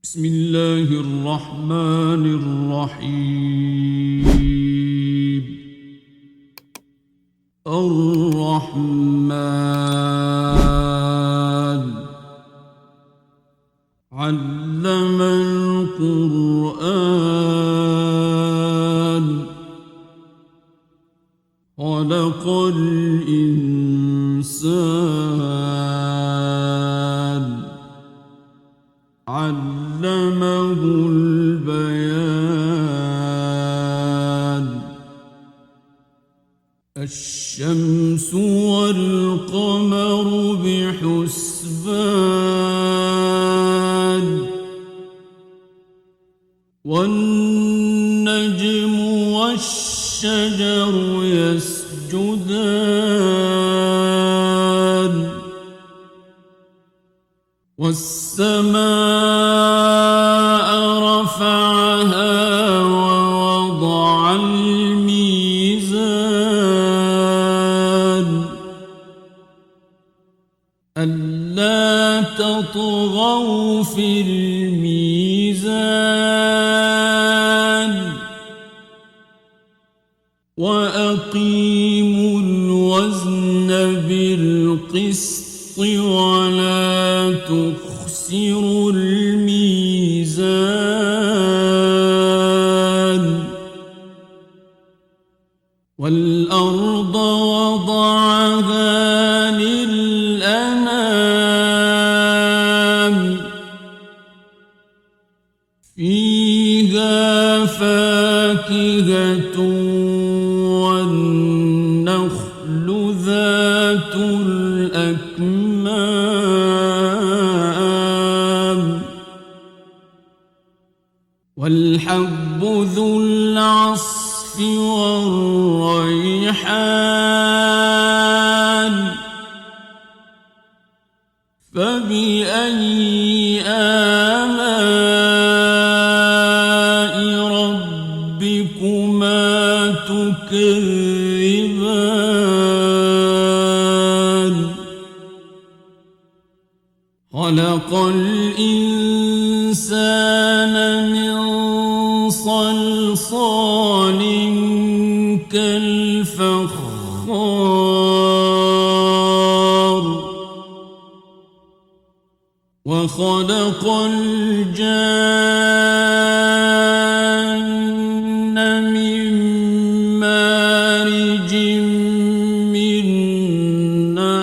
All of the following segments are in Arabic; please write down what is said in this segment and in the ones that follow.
بسم الله الرحمن الرحيم. الرحمن علم القرآن خلق الإنسان علمه البيان. الشمس والقمر بحسبان والنجم والشجر يسجدان والسماء رفعها ووضع الميزان ألا تطغوا في الميزان وأقيموا الوزن بالقسط ولا تخسروا الميزان والأرض وضعها للأنام فيها فاكهة والنخل ذات الأكمام والحب ذو العصف والريحان فبأي آلاء ربكما تكذبان خلق الإنسان من صلصال كالفخار وخلق الجان من مارج من نار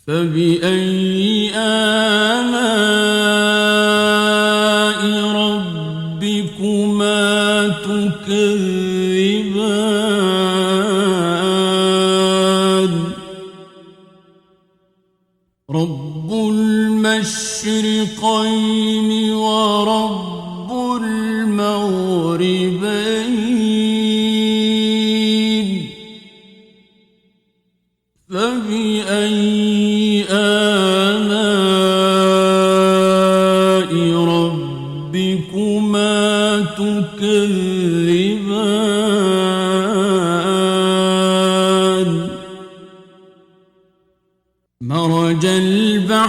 فبأي آلاء ربكما تكذبان رب المشرقين ورب المغربين فبأي آلاء ربكما تكذبان مرج البحرين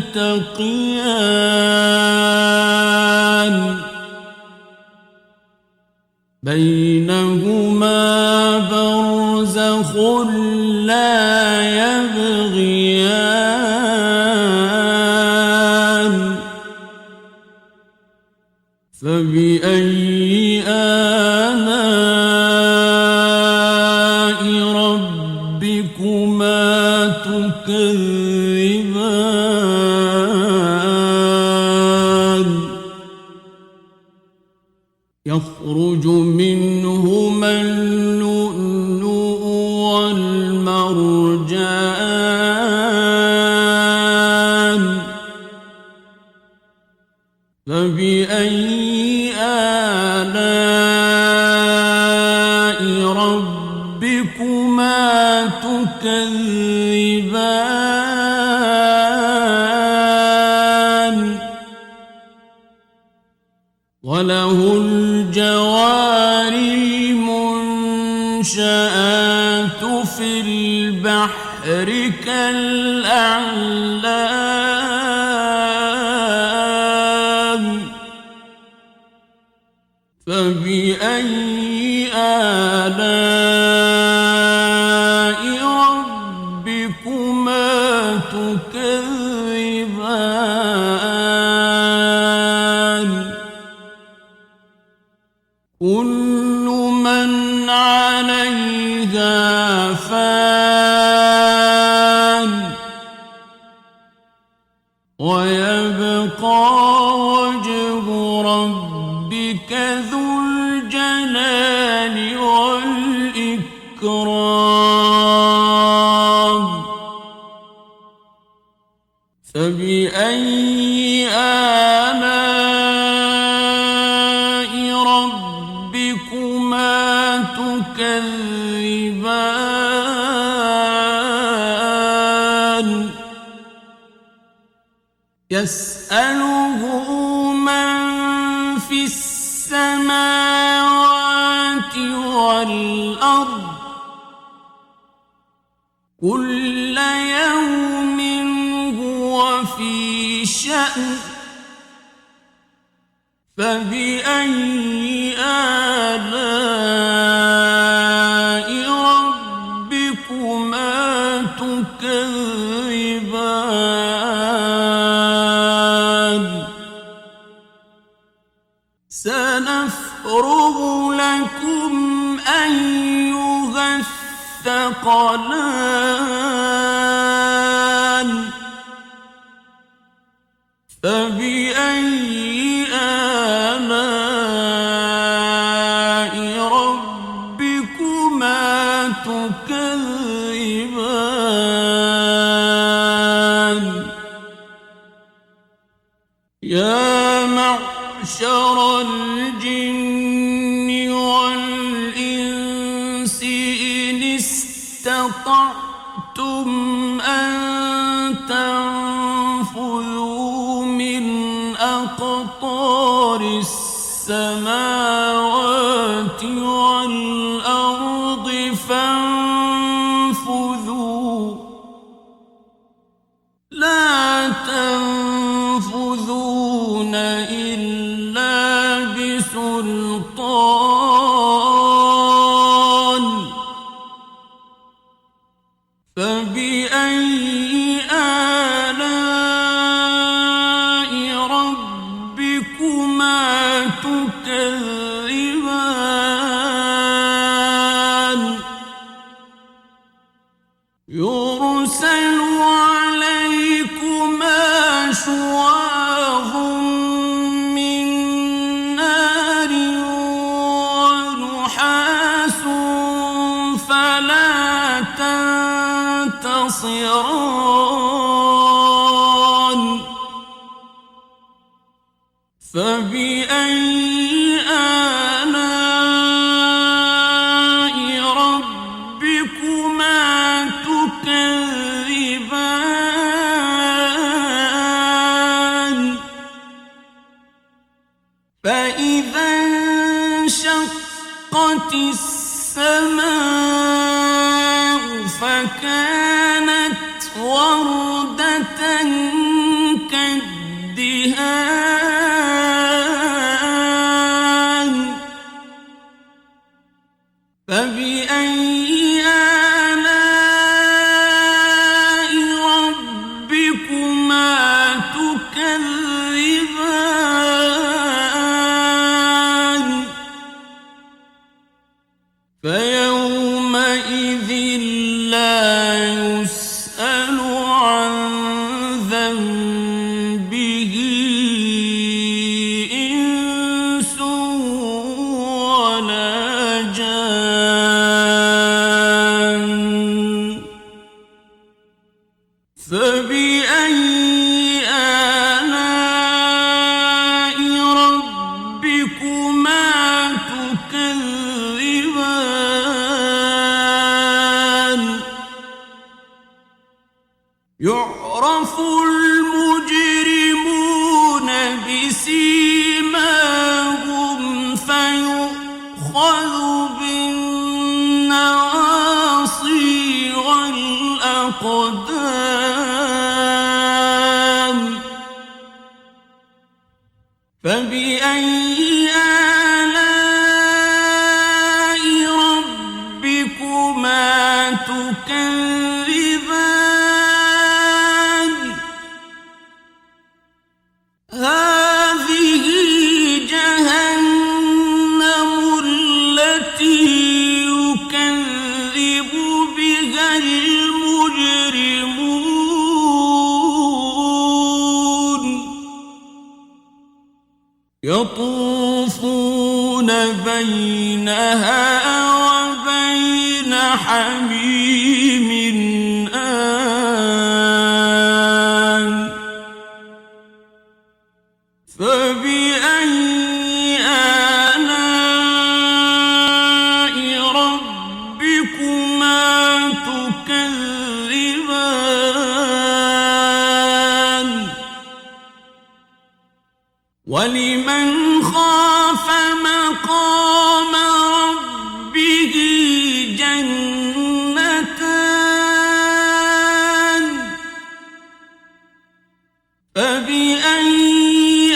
يلتقيان بينهما برزخ لا يبغيان فبأي آلاء ربكما تكذبان يخرج منهما اللؤلؤ والمرجان فبأي آلاء ربكما تكذبان وله الجوار المنشآت في البحر كالأعلام فبأي آلاء ربكما تكذبان كل من عليها فان ويبقى وجه ربك ذو الجلال والإكرام فبأي آلاء ربكما تكذبان يسأله من في السماوات والأرض كل يوم هو في شأن فبأي آلاء ربكما تكذبان سنفرغ لكم أيها الثقلان فبأي آلاء ربكما تكذبان يا معشر الجن والإنس إن استطعتم أن تنفذوا من أقطار السماوات والأرض فانفذوا لا تنفذون إلا بسلطان فبأي آلاء ربكما تكذبان يرسل عليكما شواظ من نار ونحاس فلا تنتصران فبأي آلاء ربكما تكذبان فإذا انشقت السماء فكانت وردة كالدهان فبأي آلاء ربكما تكذبان فيومئذ لا يسأل عن ذنبه إنس ولا جان فبأي آلاء ربكما تكذبان يعرف المجرمون بسيماهم فيؤخذ بالنواصي الأقدام فبأي آلاء ربكما تكذبان هذه جهنم التي يكذب بها المجرمون يطوفون بينها وبين حميم آن فبأي آلاء ربكما تكذبان ولمن خاف مقام ربه جنتان فبأي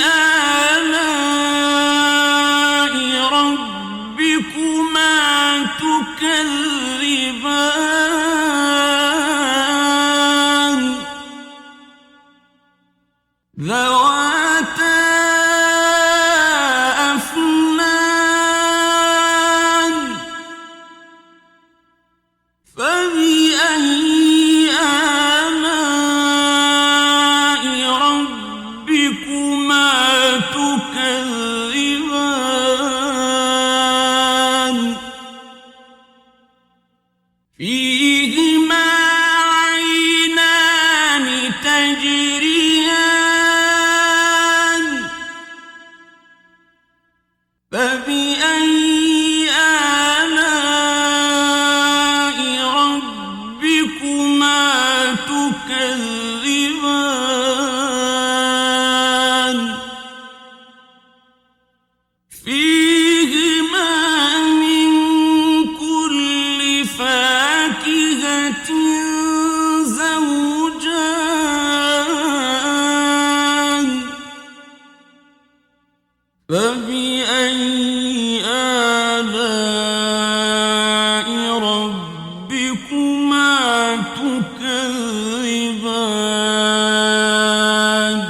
آلاء ربكما تكذبان ذواتا أفنان فبأي آلاء ربكما تكذبان فيهما عينان تجريان فبأي آلاء ربكما تكذبان فيهما من كل فاكهة زوجان فبأي آلاء ربكما تكذبان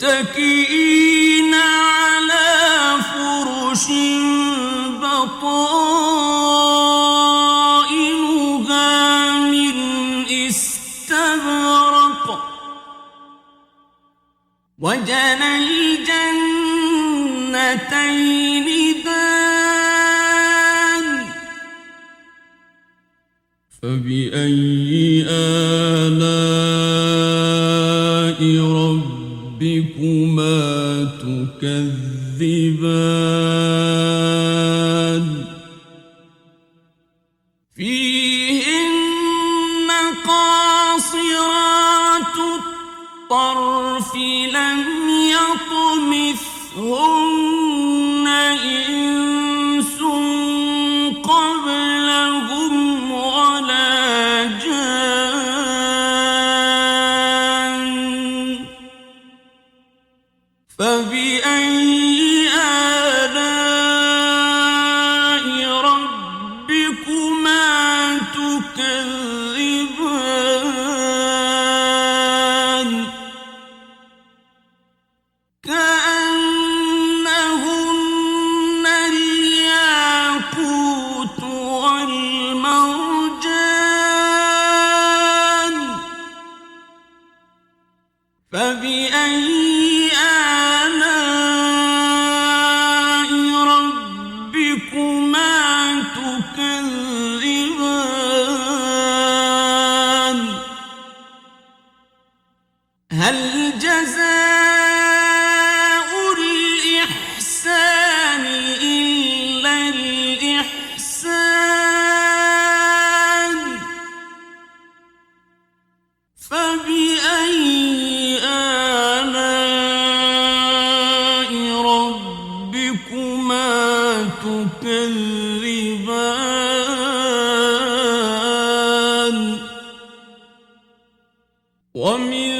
متكئين على فرش بطائنها من استبرق وجنى الجنتين دان فبأي آلاء ربكما تكذبان فيهن قاصرات الطرف لم يطمثهن إنس قبلهم ولا جان فبأي آلاء ربكما تكذبان كأنهن الياقوت والمرجان فبأي آلاء ربكما تكذبان هل جزاء الإحسان إلا الإحسان فبأي آلاء ومن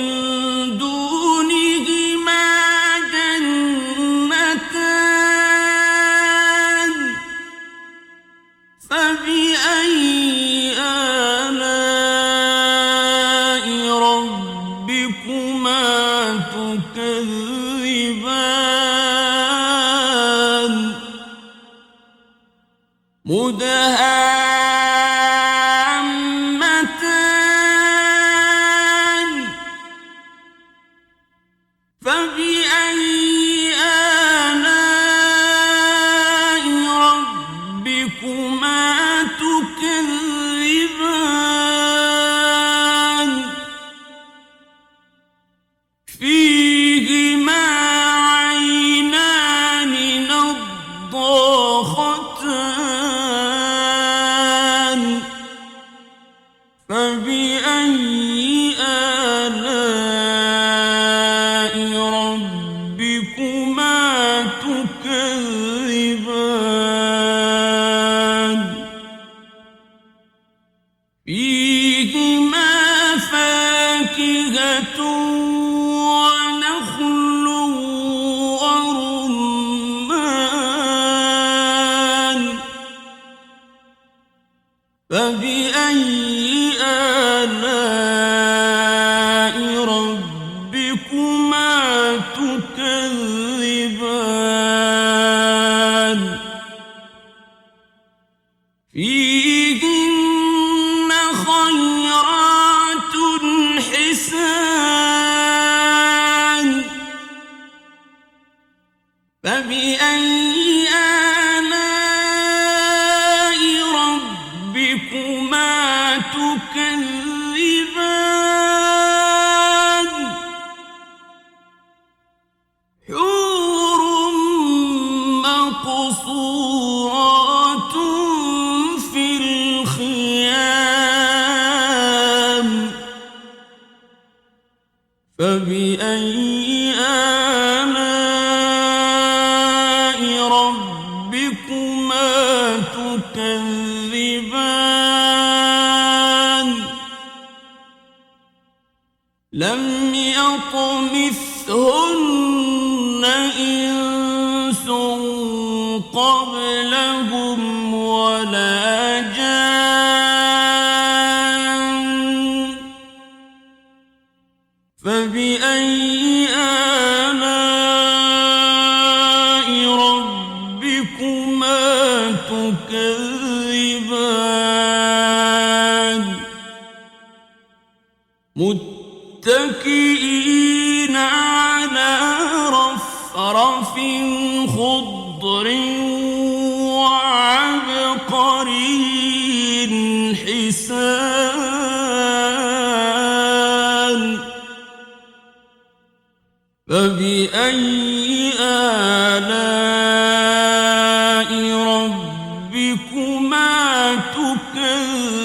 دونهما جنتان فبأي آلاء ربكما تكذبان مدهامتان فبأي آلاء ربكما تكذبان فيهما عينان نضاختان فبأي آلاء ربكما تكذبان فيهما فاكهة ونخل ورمان فبأي آلاء ربكما تكذبان فيهن خيرات حسان فبأي آلاء ربكما تكذبان حور مقصورات في الخيام فبأي آلاء ربكما تكذبان لم يطمثهن إنس قبلهم ولا جان فبأي آلاء ربكما تكذبان متكئين على رفرف خضر وعبقري حسان فبأي آلاء ربكما تكذبان